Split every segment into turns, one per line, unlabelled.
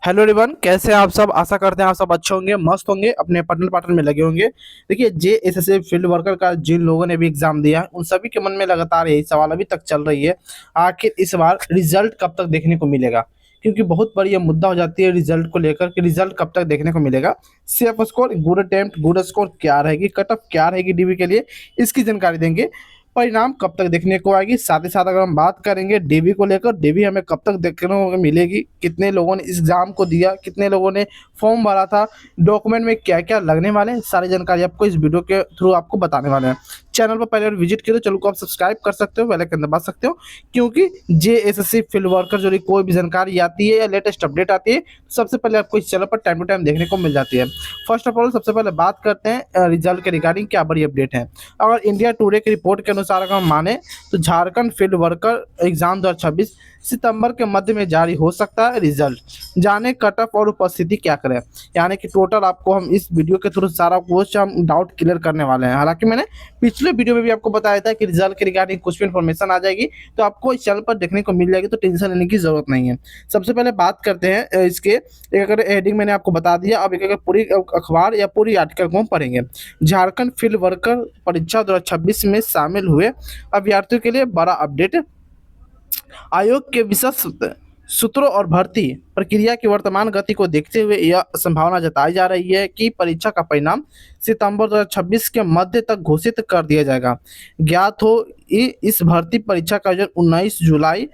Hello everyone, कैसे हैं आप सब। आशा करते हैं आप सब अच्छे होंगे, मस्त होंगे, अपने पठन पाठन में लगे होंगे। देखिए, जेएसएससी फील्ड वर्कर का जिन लोगों ने भी एग्जाम दिया है उन सभी के मन में लगातार यही सवाल अभी तक चल रही है। आखिर इस बार रिजल्ट कब तक देखने को मिलेगा। क्योंकि बहुत बड़ी ये मुद्दा हो जाती है रिजल्ट को लेकर कि रिजल्ट कब तक देखने को मिलेगा। Safe score, good attempt, good score क्या रहेगी, कट ऑफ क्या रहेगी डीबी के लिए, इसकी जानकारी देंगे। परिणाम कब तक देखने को आएगी, साथ ही साथ अगर हम बात करेंगे डीबी को लेकर, डीबी हमें कब तक देखने को मिलेगी, कितने लोगों ने इस एग्जाम को दिया, कितने लोगों ने फॉर्म भरा था, डॉक्यूमेंट में क्या क्या लगने वाले हैं, सारी जानकारी आपको इस वीडियो के थ्रू आपको बताने वाले हैं। चैनल पर पहले विजिट किया तो चैनल को आप सब्सक्राइब कर सकते हो, बेल आइकन दबा सकते हो। क्योंकि जेएसएससी फील्ड वर्कर जो कोई भी जानकारी आती है या लेटेस्ट अपडेट आती है, सबसे पहले आपको इस चैनल पर टाइम टू टाइम देखने को मिल जाती है। फर्स्ट ऑफ ऑल सबसे पहले बात करते हैं रिजल्ट के रिगार्डिंग क्या बड़ी अपडेट है। अगर इंडिया टुडे की रिपोर्ट के अनुसार अगर हम माने तो झारखंड फील्ड वर्कर एग्जाम 2026 सितंबर के मध्य में जारी हो सकता है रिजल्ट। जाने कट ऑफ और उपस्थिति क्या करें, यानी कि टोटल आपको हम इस वीडियो के थ्रू सारा कुछ हम डाउट क्लियर करने वाले हैं। हालांकि मैंने पिछले वीडियो में भी आपको बताया था कि रिजल्ट के रिगार्डिंग कुछ भी इन्फॉर्मेशन आ जाएगी तो आपको इस चैनल पर देखने को मिल जाएगी, तो टेंशन लेने की जरूरत नहीं है। सबसे पहले बात करते हैं इसके एक अगर हेडिंग मैंने आपको बता दिया, अब एक अगर पूरी अखबार या पूरी आर्टिकल को हम पढ़ेंगे। झारखंड फील्ड वर्कर परीक्षा 2026 में शामिल हुए अभ्यर्थियों के लिए बड़ा अपडेट। आयोग के विशेष सूत्रों और भर्ती प्रक्रिया की वर्तमान गति को देखते हुए यह संभावना जताई जा रही है कि परीक्षा का परिणाम सितंबर 2026 के मध्य तक घोषित कर दिया जाएगा। ज्ञात हो इस भर्ती परीक्षा का आयोजन 19 जुलाई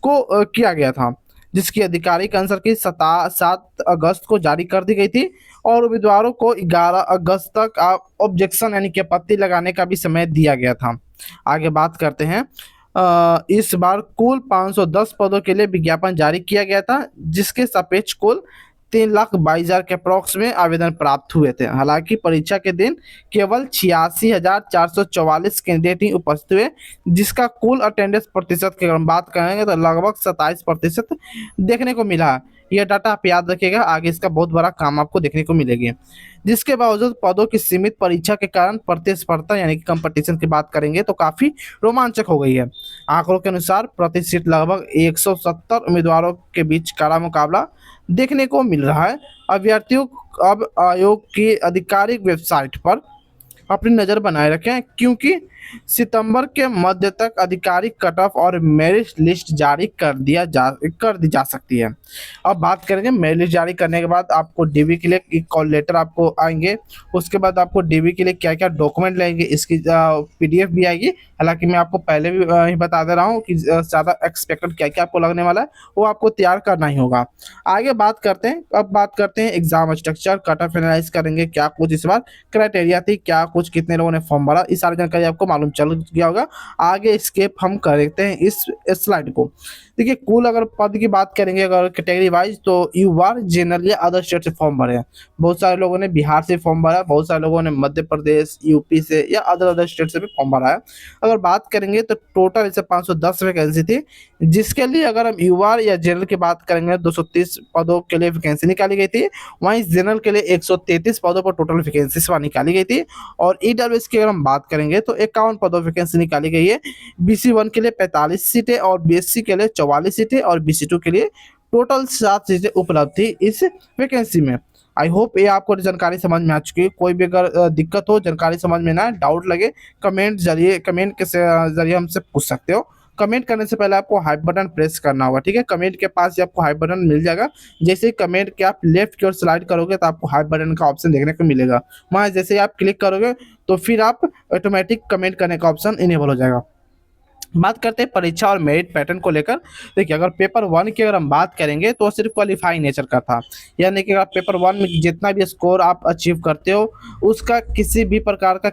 को किया गया था, जिसकी आधिकारिक आंसर की 7 अगस्त को जारी कर दी गई थी और उम्मीदवारों को 11 अगस्त तक ऑब्जेक्शन यानी कि आपत्ति लगाने का भी समय दिया गया था। आगे बात करते हैं। इस बार कुल 510 पदों के लिए विज्ञापन जारी किया गया था, जिसके सापेक्ष कुल 3,22,000 के अप्रॉक्स में आवेदन प्राप्त हुए थे। हालांकि परीक्षा के दिन केवल 86,444 कैंडिडेट ही उपस्थित हुए, जिसका कुल अटेंडेंस प्रतिशत की अगर हम बात करेंगे तो लगभग 27% देखने को मिला। यह डाटा आप याद रखिएगा, आगे इसका बहुत बड़ा काम आपको देखने को मिलेगी। जिसके बावजूद पदों की सीमित परीक्षा के कारण प्रतिस्पर्धा यानी कि कंपटीशन की बात करेंगे तो काफी रोमांचक हो गई है। आंकड़ों के अनुसार प्रति सीट लगभग 170 उम्मीदवारों के बीच कड़ा मुकाबला देखने को मिल रहा है। अभ्यर्थियों अब आयोग की आधिकारिक वेबसाइट पर अपनी नज़र बनाए रखें, क्योंकि सितंबर के मध्य तक आधिकारिक कट ऑफ और मेरिट लिस्ट जारी कर दी जा सकती है। अब बात करेंगे मेरिट लिस्ट जारी करने के बाद आपको डीबी के लिए एक कॉल लेटर आपको आएंगे, उसके बाद आपको डीबी के लिए क्या क्या डॉक्यूमेंट लगेंगे इसकी पीडीएफ भी आएगी। हालांकि मैं आपको पहले भी ही बता दे रहा हूँ कि ज़्यादा एक्सपेक्टेड क्या क्या आपको लगने वाला है वो आपको तैयार करना ही होगा। आगे बात करते हैं, अब बात करते हैं exam structure, cut off analyse करेंगे, क्या कुछ इस बार क्राइटेरिया थी, क्या कुछ कितने लोगों ने फॉर्म भरा, इस सारी जानकारी आपको मालूम चल गया होगा। आगे स्केप हम करते हैं इस स्लाइड को। देखिए, कुल अगर पद की बात करेंगे अगर कैटेगरी वाइज तो यूआर जनरल या अदर स्टेट से फॉर्म भरे हैं। बहुत सारे लोगों ने बिहार से फॉर्म भरा है, बहुत सारे लोगों ने मध्य प्रदेश, यूपी से या अदर स्टेट से भी फॉर्म भरा है। अगर बात करेंगे तो टोटल इसे 510 वैकेंसी थी, जिसके लिए अगर हम यूआर या जनरल की बात करेंगे 230 पदों के लिए वैकेंसी निकाली गई थी। वहीं जनरल के लिए 133 पदों पर टोटल वैकेंसी निकाली गई थी। और ईडब्ल्यूएस की अगर हम बात करेंगे तो 51 पदों वैकेंसी निकाली गई है। BC1 के लिए 45 सीटें और BSc के लिए 44 सीटें और BC2 के लिए टोटल 7 सीटें उपलब्ध थी इस वैकेंसी में। आई होप ये आपको जानकारी समझ में आ चुकी है। कोई भी अगर दिक्कत हो, जानकारी समझ में ना आए, डाउट लगे, कमेंट के जरिए हमसे पूछ सकते हो। कमेंट करने से पहले आपको हाई बटन प्रेस करना होगा, ठीक है। कमेंट के पास ही आपको हाई बटन मिल जाएगा। जैसे ही कमेंट के आप लेफ्ट की ओर स्लाइड करोगे तो आपको हाई बटन का ऑप्शन देखने को मिलेगा। वहाँ जैसे ही आप क्लिक करोगे तो फिर आप ऑटोमेटिक कमेंट करने का ऑप्शन इनेबल हो जाएगा। बात करते हैं परीक्षा और मेरिट पैटर्न को लेकर। देखिए, अगर पेपर 1 की अगर हम बात करेंगे तो सिर्फ क्वालिफाई नेचर का था, यानी कि अगर पेपर 1 में जितना भी स्कोर आप अचीव करते हो उसका किसी भी प्रकार का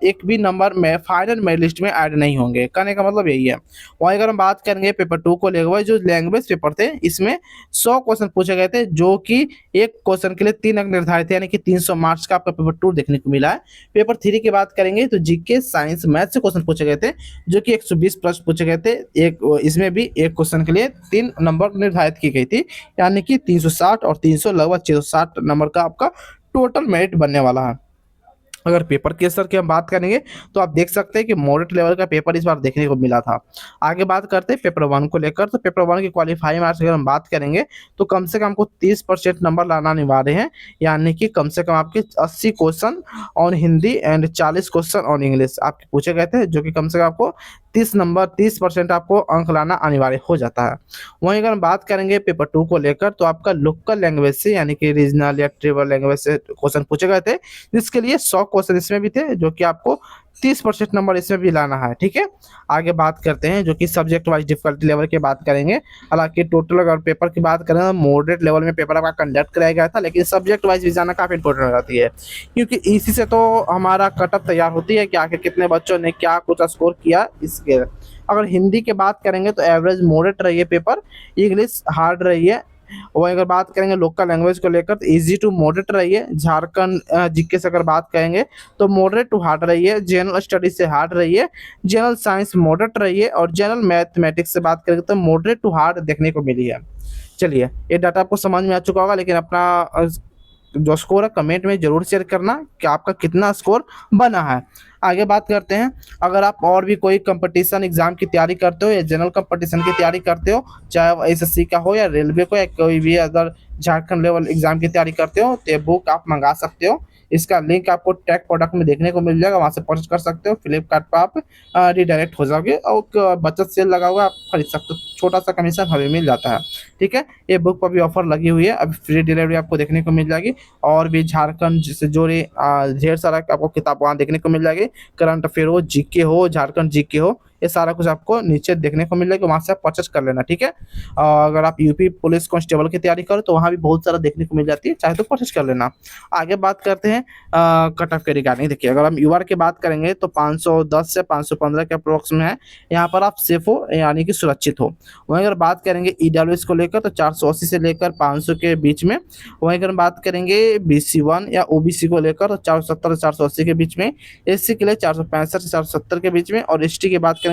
एक भी नंबर में फाइनल मेरिट लिस्ट में ऐड नहीं होंगे। कहने का मतलब यही है। वहीं अगर हम बात करेंगे पेपर 2 को लेकर, जो लैंग्वेज पेपर थे इसमें 100 क्वेश्चन पूछे गए थे, जो कि एक क्वेश्चन के लिए 3 अंक निर्धारित थे, यानी कि 300 मार्क्स का आपका पेपर 2 देखने को मिला है। पेपर 3 की बात करेंगे तो जीके, साइंस, मैथ से क्वेश्चन पूछे गए थे, जो कि 120 प्रश्न पूछे गए थे। एक इसमें भी एक क्वेश्चन के लिए 3 नंबर निर्धारित की गई थी, यानी कि 360 और 300 लगभग 660 नंबर का आपका टोटल मेरिट बनने वाला है। अगर पेपर के स्तर की हम बात करेंगे तो आप देख सकते हैं कि मॉडरेट लेवल का पेपर इस बार देखने को मिला था। आगे बात करते हैं पेपर वन को लेकर, तो पेपर वन की क्वालिफाइंग मार्क्स अगर हम बात करेंगे तो कम से कम आपको 30% नंबर लाना अनिवार्य है, यानी कि कम से कम आपके 80 question on Hindi and 40 question on English आपके पूछे गए थे, जो कि कम से कम आपको 30% आपको अंक लाना अनिवार्य हो जाता है। वहीं अगर हम बात करेंगे पेपर टू को लेकर, तो आपका लोकल लैंग्वेज से यानी कि रीजनल या ट्राइबल लैंग्वेज से क्वेश्चन पूछे गए थे, जिसके लिए 100 क्वेश्चन इसमें भी थे, जो कि आपको 30% नंबर इसमें भी लाना है। ठीक है, आगे बात करते हैं जो कि सब्जेक्ट वाइज डिफिकल्टी लेवल की बात करेंगे। हालांकि टोटल अगर पेपर की बात करें तो मॉडरेट लेवल में पेपर आपका कंडक्ट कराया गया था, लेकिन सब्जेक्ट वाइज भी जाना काफ़ी इंपॉर्टेंट हो जाती है, क्योंकि इसी से तो हमारा कटअप तैयार होती है कि आखिर कितने बच्चों ने क्या कुछ स्कोर किया इसके। अगर हिंदी की बात करेंगे तो एवरेज मॉडरेट रही है पेपर, इंग्लिश हार्ड रही है। वहीं अगर बात करेंगे लोकल लैंग्वेज को लेकर तो इजी टू मॉडरेट रही है। झारखंड जीके से अगर बात करेंगे तो मॉडरेट टू हार्ड रही है। जनरल स्टडीज से हार्ड रही है। जनरल साइंस मॉडरेट रही है, और जनरल मैथमेटिक्स से बात करेंगे तो मॉडरेट टू हार्ड देखने को मिली है। चलिए, ये डाटा आपको समझ में आ चुका होगा, लेकिन अपना जो स्कोर है कमेंट में जरूर शेयर करना कि आपका कितना स्कोर बना है। आगे बात करते हैं, अगर आप और भी कोई कंपटीशन एग्जाम की तैयारी करते हो या जनरल कंपटीशन की तैयारी करते हो, चाहे वो एसएससी का हो या रेलवे को या कोई भी अदर झारखंड लेवल एग्जाम की तैयारी करते हो, तो ये बुक आप मंगा सकते हो। इसका लिंक आपको टैग प्रोडक्ट में देखने को मिल जाएगा, वहाँ से परचेज कर सकते हो। फ्लिपकार्ट पर आप रिडायरेक्ट हो जाओगे और बचत सेल लगा हुआ आप खरीद सकते हो, छोटा सा कमीशन हमें मिल जाता है। ठीक है, ये बुक पर भी ऑफर लगी हुई है, अभी फ्री डिलीवरी आपको देखने को मिल जाएगी। और भी झारखंड से जुड़ी ढेर सारा आपको किताब वहाँ देखने को मिल जाएगी। करंट अफेयर हो, जीके हो, झारखंड जीके हो, ये सारा कुछ आपको नीचे देखने को मिल जाएगा, वहाँ से आप परचेस कर लेना। ठीक है, अगर आप यूपी पुलिस कांस्टेबल की तैयारी करो तो वहाँ भी बहुत सारा देखने को मिल जाती है, चाहे तो परचेस कर लेना। आगे बात करते हैं कट ऑफ के रिगार्डिंग। देखिए, अगर हम यूआर की बात करेंगे तो 510 से 515 के अप्रोक्स में है, यहाँ पर आप सेफ हो यानी कि सुरक्षित हो। वहीं अगर बात करेंगे ईडब्ल्यूएस को लेकर तो 480 से लेकर 500 के बीच में। वहीं अगर हम बात करेंगे BC1 या ओबीसी को लेकर तो 470 से 480 के बीच में। एससी के लिए 465 से 470 के बीच में, और एसटी की बात करेंगे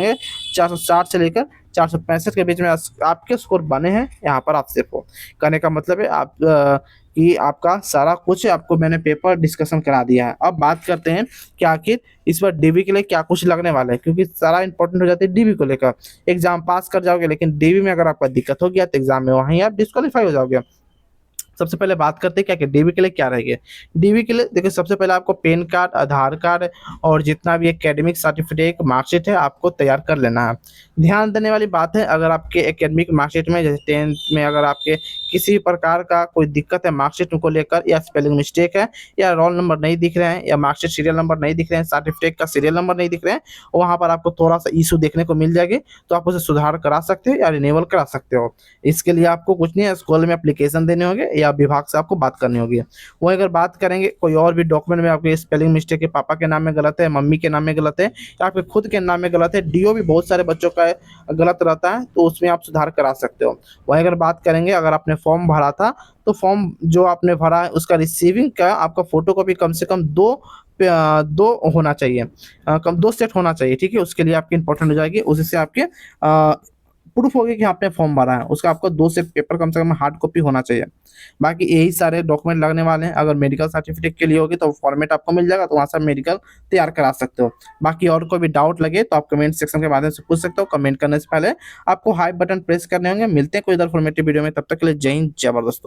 460 से लेकर 465 के बीच में आपके स्कोर बने हैं, यहाँ पर आप सेफ हो। कहने का मतलब है आप कि आपका सारा कुछ आपको मैंने पेपर डिस्कशन करा दिया है। अब बात करते हैं कि आखिर इस बार डीबी के लिए क्या कुछ लगने वाला है, क्योंकि सारा इंपॉर्टेंट हो जाती है डीबी को लेकर। एग्जाम पास कर जाओगे, लेकिन डीबी में अगर आपका दिक्कत हो गया तो एग्जाम में वहीं आप डिस्क्वालीफाई हो जाओगे। सबसे पहले बात करते हैं क्या कि डीबी के लिए क्या रहेगा। डीबी के लिए देखिए, सबसे पहले आपको पैन कार्ड, आधार कार्ड और जितना भी एकेडमिक सर्टिफिकेट मार्कशीट है आपको तैयार कर लेना है। ध्यान देने वाली बात है, अगर आपके एकेडमिक मार्कशीट में जैसे 10th में अगर आपके किसी प्रकार का कोई दिक्कत है मार्कशीट को लेकर, या स्पेलिंग मिस्टेक है, या रोल नंबर नहीं दिख रहे हैं, या मार्कशीट सीरियल नंबर नहीं दिख रहे हैं, सर्टिफिकेट का सीरियल नंबर नहीं दिख रहे हैं, वहाँ पर आपको थोड़ा सा इशू देखने को मिल जाएगी, तो आप उसे सुधार करा सकते हो या रिन्यूअल करा सकते हो। इसके लिए आपको कुछ नहीं है, स्कूल में एप्लीकेशन देने होंगे या विभाग से आपको बात करनी होगी। वहीं अगर बात करेंगे कोई और भी डॉक्यूमेंट में आपके स्पेलिंग मिस्टेक है, पापा के नाम में गलत है, मम्मी के नाम में गलत है, या आपके खुद के नाम में गलत है, डीओ भी बहुत सारे बच्चों का गलत रहता है, तो उसमें आप सुधार करा सकते हो। वहीं अगर बात करेंगे, अगर आपने फॉर्म भरा था तो फॉर्म जो आपने भरा है उसका रिसीविंग का आपका फोटो कॉपी कम से कम दो होना चाहिए, कम 2 सेट होना चाहिए। ठीक है, उसके लिए आपकी इंपॉर्टेंट हो जाएगी, उससे आपके प्रूफ होगी कि आपने फॉर्म भरा है, उसका आपको 2 सेट पेपर कम से कम हार्ड कॉपी होना चाहिए। बाकी यही सारे डॉक्यूमेंट लगने वाले हैं। अगर मेडिकल सर्टिफिकेट के लिए होगी तो फॉर्मेट आपको मिल जाएगा, तो वहाँ से मेडिकल तैयार करा सकते हो। बाकी और कोई भी डाउट लगे तो आप कमेंट सेक्शन के माध्यम से पूछ सकते हो। कमेंट करने से पहले आपको हाई बटन प्रेस करने होंगे। मिलते हैं कोई इधर फॉर्मेटिव वीडियो में, तब तक के लिए जय हिंद, जय भारत दोस्तों।